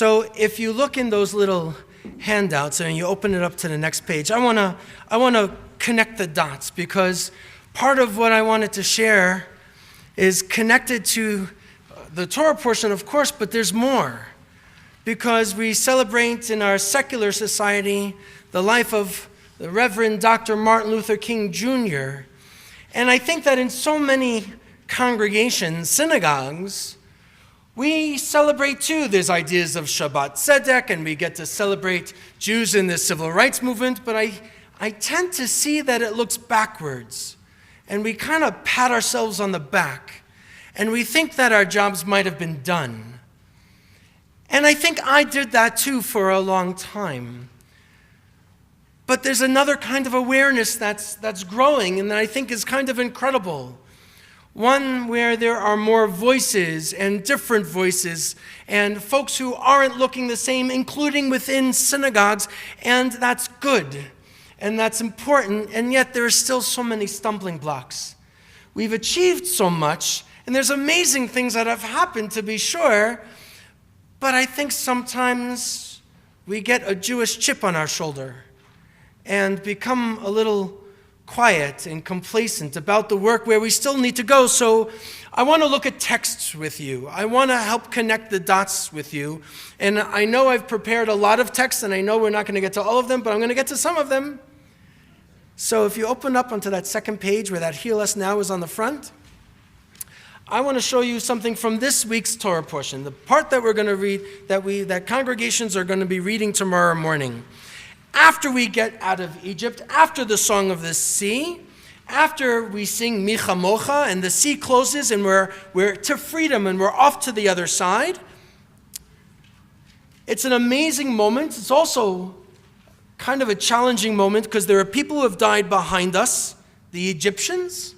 So if you look in those little handouts and you open it up to the next page, I want to connect the dots, because part of what I wanted to share is connected to the Torah portion, of course, but there's more. Because we celebrate in our secular society the life of the Reverend Dr. Martin Luther King Jr. And I think that in so many congregations, synagogues, we celebrate too. There's ideas of Shabbat Tzedek, and we get to celebrate Jews in the civil rights movement, but I tend to see that it looks backwards. And we kind of pat ourselves on the back, and we think that our jobs might have been done. And I think I did that too for a long time. But there's another kind of awareness that's growing, and that I think is kind of incredible. One where there are more voices and different voices and folks who aren't looking the same, including within synagogues, and that's good and that's important, and yet there are still so many stumbling blocks. We've achieved so much, and there's amazing things that have happened, to be sure, but I think sometimes we get a Jewish chip on our shoulder and become a little quiet and complacent about the work where we still need to go. So I want to look at texts with you. I want to help connect the dots with you. And I know I've prepared a lot of texts, and I know we're not going to get to all of them, but I'm going to get to some of them. So if you open up onto that second page where that Heal Us Now is on the front, I want to show you something from this week's Torah portion, the part that we're going to read, that congregations are going to be reading tomorrow morning. After we get out of Egypt, after the Song of the Sea, after we sing Mi Chamocha and the sea closes and we're to freedom and we're off to the other side, it's an amazing moment. It's also kind of a challenging moment because there are people who have died behind us, the Egyptians,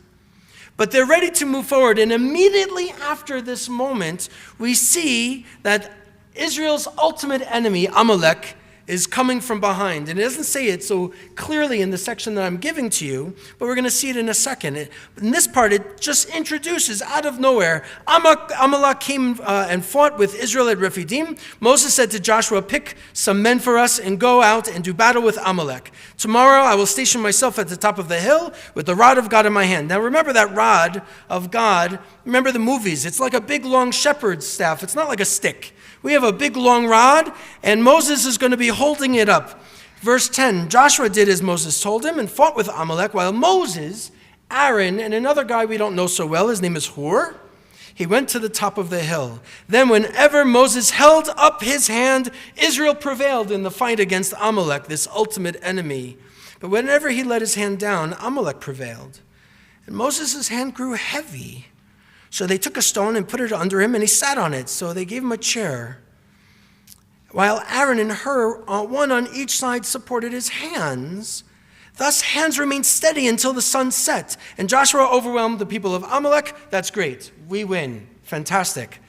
but they're ready to move forward. And immediately after this moment, we see that Israel's ultimate enemy, Amalek, is coming from behind. And it doesn't say it so clearly in the section that I'm giving to you, but we're going to see it in a second. In this part, it just introduces out of nowhere, Amalek came and fought with Israel at Rephidim. Moses said to Joshua, pick some men for us and go out and do battle with Amalek. Tomorrow I will station myself at the top of the hill with the rod of God in my hand. Now remember that rod of God, remember the movies. It's like a big long shepherd's staff. It's not like a stick. We have a big long rod, and Moses is going to be holding it up. Verse 10, Joshua did as Moses told him and fought with Amalek, while Moses, Aaron, and another guy we don't know so well, his name is Hur, he went to the top of the hill. Then whenever Moses held up his hand, Israel prevailed in the fight against Amalek, this ultimate enemy. But whenever he let his hand down, Amalek prevailed. And Moses' hand grew heavy. So they took a stone and put it under him, and he sat on it. So they gave him a chair, while Aaron and Hur, one on each side, supported his hands. Thus, hands remained steady until the sun set. And Joshua overwhelmed the people of Amalek. That's great. We win. Fantastic.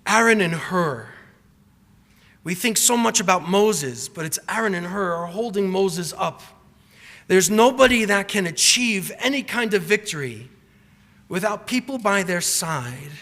Aaron and Hur. We think so much about Moses, but it's Aaron and Hur are holding Moses up. There's nobody that can achieve any kind of victory without people by their side.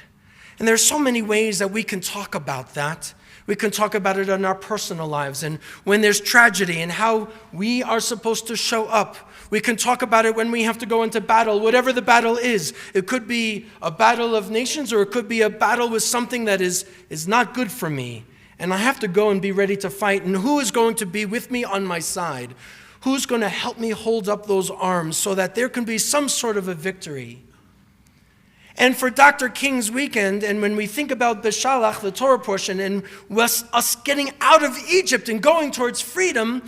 And there's so many ways that we can talk about that. We can talk about it in our personal lives and when there's tragedy and how we are supposed to show up. We can talk about it when we have to go into battle, whatever the battle is. It could be a battle of nations, or it could be a battle with something that is not good for me. And I have to go and be ready to fight. And who is going to be with me on my side? Who's going to help me hold up those arms so that there can be some sort of a victory? And for Dr. King's weekend, and when we think about Beshalach, the Torah portion, and us getting out of Egypt and going towards freedom,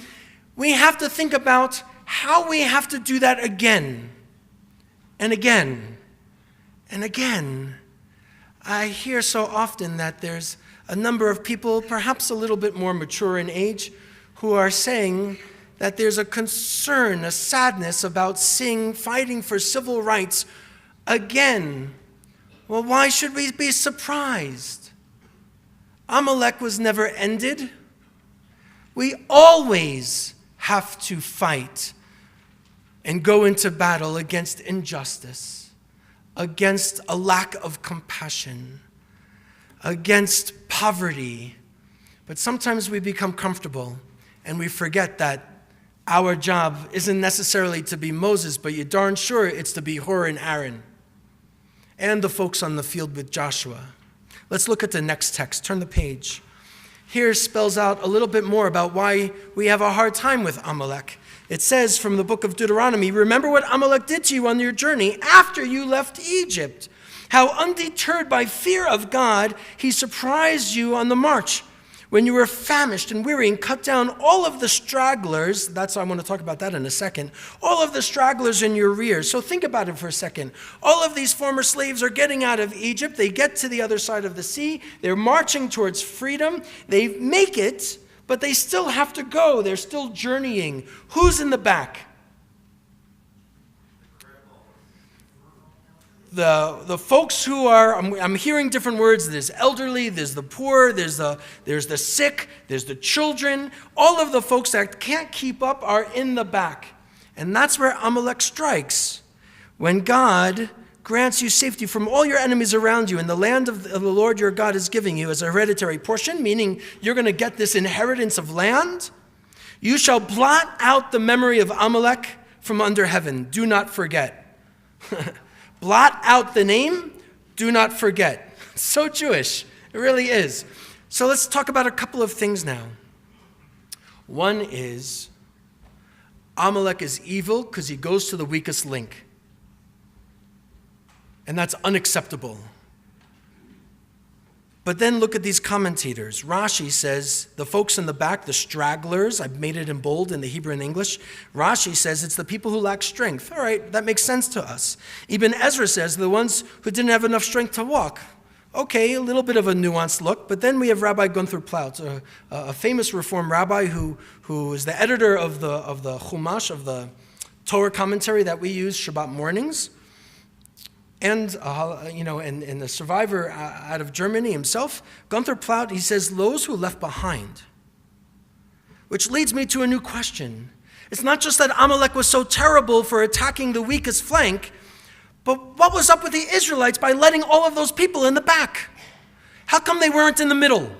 we have to think about how we have to do that again and again and again. I hear so often that there's a number of people, perhaps a little bit more mature in age, who are saying that there's a concern, a sadness about fighting for civil rights again. Well, why should we be surprised? Amalek was never ended. We always have to fight and go into battle against injustice, against a lack of compassion, against poverty. But sometimes we become comfortable and we forget that our job isn't necessarily to be Moses, but you're darn sure it's to be Hur and Aaron and the folks on the field with Joshua. Let's look at the next text. Turn the page. Here spells out a little bit more about why we have a hard time with Amalek. It says from the book of Deuteronomy, remember what Amalek did to you on your journey after you left Egypt. How undeterred by fear of God, he surprised you on the march when you were famished and weary and cut down all of the stragglers. I want to talk about that in a second. All of the stragglers in your rear. So think about it for a second. All of these former slaves are getting out of Egypt. They get to the other side of the sea. They're marching towards freedom. They make it, but they still have to go. They're still journeying. Who's in the back? The folks who are, I'm hearing different words. There's elderly, there's the poor, there's the sick, there's the children. All of the folks that can't keep up are in the back. And that's where Amalek strikes. When God grants you safety from all your enemies around you in the land of the Lord your God is giving you as a hereditary portion, meaning you're going to get this inheritance of land, you shall blot out the memory of Amalek from under heaven. Do not forget. Blot out the name, do not forget. So Jewish, it really is. So let's talk about a couple of things now. One is, Amalek is evil because he goes to the weakest link. And that's unacceptable. But then look at these commentators. Rashi says, the folks in the back, the stragglers, I've made it in bold in the Hebrew and English. Rashi says it's the people who lack strength. All right, that makes sense to us. Even Ezra says the ones who didn't have enough strength to walk. Okay, a little bit of a nuanced look, but then we have Rabbi Gunther Plaut, a famous Reform rabbi who is the editor of the Chumash, of the Torah commentary that we use Shabbat mornings. And the survivor out of Germany himself, Gunther Plaut, he says, those who left behind. Which leads me to a new question. It's not just that Amalek was so terrible for attacking the weakest flank, but what was up with the Israelites by letting all of those people in the back? How come they weren't in the middle?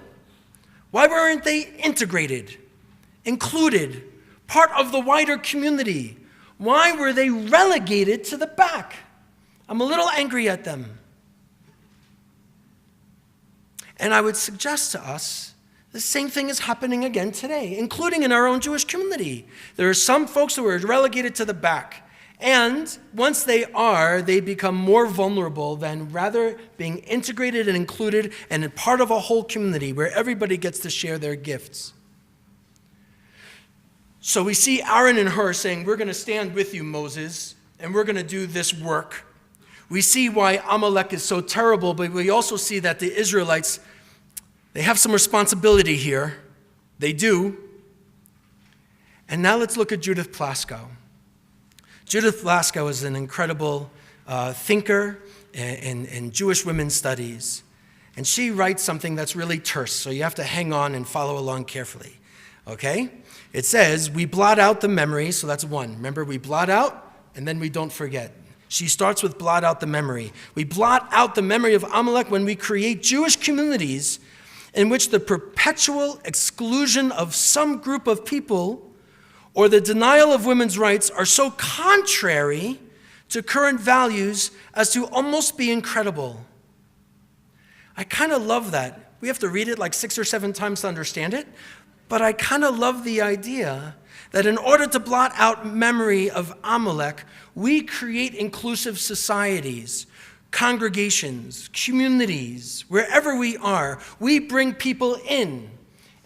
Why weren't they integrated, included, part of the wider community? Why were they relegated to the back? I'm a little angry at them. And I would suggest to us, the same thing is happening again today, including in our own Jewish community. There are some folks who are relegated to the back. And once they become more vulnerable than rather being integrated and included and part of a whole community where everybody gets to share their gifts. So we see Aaron and Hur saying, we're going to stand with you, Moses, and we're going to do this work. We see why Amalek is so terrible, but we also see that the Israelites, they have some responsibility here. They do. And now let's look at Judith Plaskow. Judith Plaskow is an incredible thinker in Jewish women's studies. And she writes something that's really terse, so you have to hang on and follow along carefully. Okay? It says, we blot out the memory, so that's one. Remember, we blot out, and then we don't forget. She starts with blot out the memory. We blot out the memory of Amalek when we create Jewish communities in which the perpetual exclusion of some group of people or the denial of women's rights are so contrary to current values as to almost be incredible. I kind of love that. We have to read it like 6 or 7 times to understand it, but I kind of love the idea that in order to blot out memory of Amalek, we create inclusive societies, congregations, communities, wherever we are. We bring people in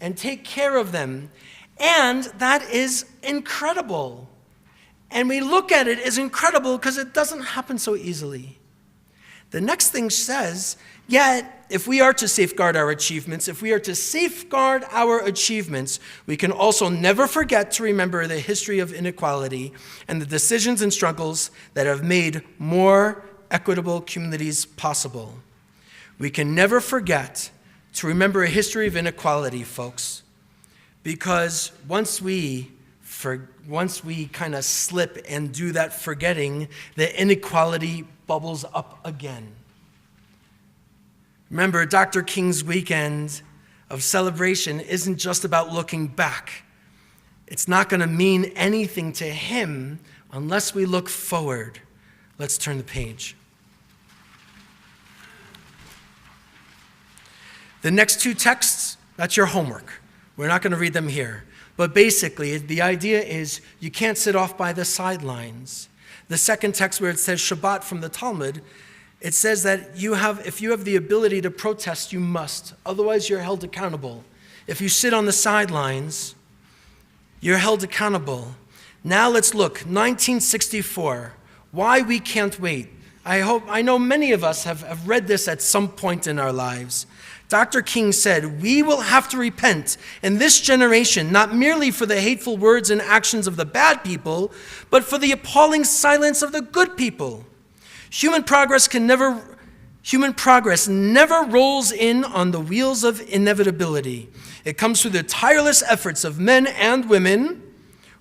and take care of them. And that is incredible. And we look at it as incredible because it doesn't happen so easily. The next thing says, yet, if we are to safeguard our achievements, we can also never forget to remember the history of inequality and the decisions and struggles that have made more equitable communities possible. We can never forget to remember a history of inequality, folks, because once we kind of slip and do that forgetting, the inequality bubbles up again. Remember, Dr. King's weekend of celebration isn't just about looking back. It's not going to mean anything to him unless we look forward. Let's turn the page. The next two texts, that's your homework. We're not going to read them here. But basically, the idea is you can't sit off by the sidelines. The second text where it says Shabbat from the Talmud, it says that if you have the ability to protest, you must. Otherwise, you're held accountable. If you sit on the sidelines, you're held accountable. Now let's look. 1964. Why we can't wait. I know many of us have read this at some point in our lives. Dr. King said, we will have to repent in this generation, not merely for the hateful words and actions of the bad people, but for the appalling silence of the good people. Human progress never rolls in on the wheels of inevitability. It comes through the tireless efforts of men and women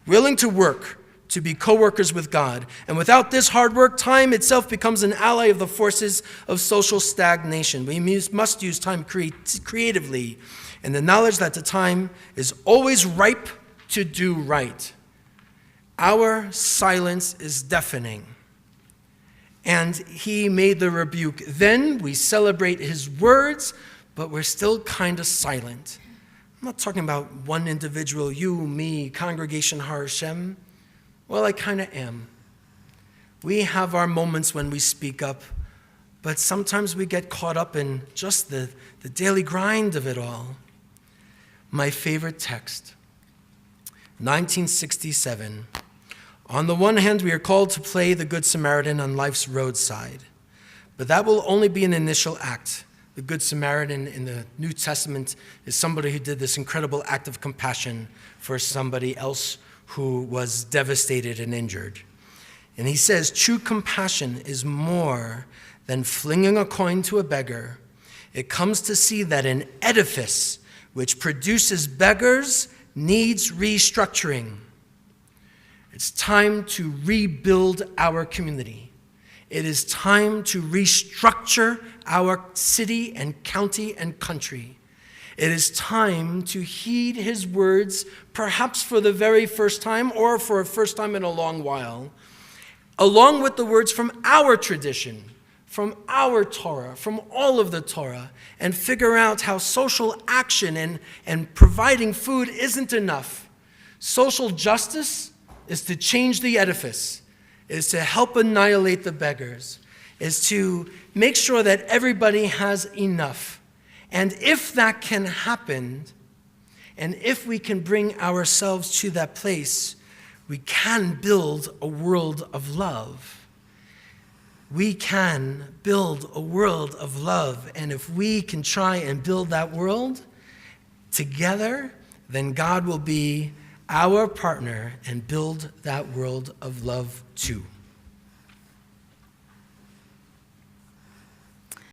willing to work, to be co-workers with God. And without this hard work, time itself becomes an ally of the forces of social stagnation. We must use time creatively in the knowledge that the time is always ripe to do right. Our silence is deafening. And he made the rebuke. Then we celebrate his words, but we're still kind of silent. I'm not talking about one individual, you, me, congregation Har Hashem. Well, I kind of am. We have our moments when we speak up, but sometimes we get caught up in just the daily grind of it all. My favorite text, 1967. On the one hand, we are called to play the Good Samaritan on life's roadside, but that will only be an initial act. The Good Samaritan in the New Testament is somebody who did this incredible act of compassion for somebody else who was devastated and injured. And he says, true compassion is more than flinging a coin to a beggar. It comes to see that an edifice which produces beggars needs restructuring. It's time to rebuild our community. It is time to restructure our city and county and country. It is time to heed his words, perhaps for the very first time or for a first time in a long while, along with the words from our tradition, from our Torah, from all of the Torah, and figure out how social action and providing food isn't enough. Social justice is to change the edifice, is to help annihilate the beggars, is to make sure that everybody has enough. And if that can happen, and if we can bring ourselves to that place, we can build a world of love. We can build a world of love. And if we can try and build that world together, then God will be our partner and build that world of love too.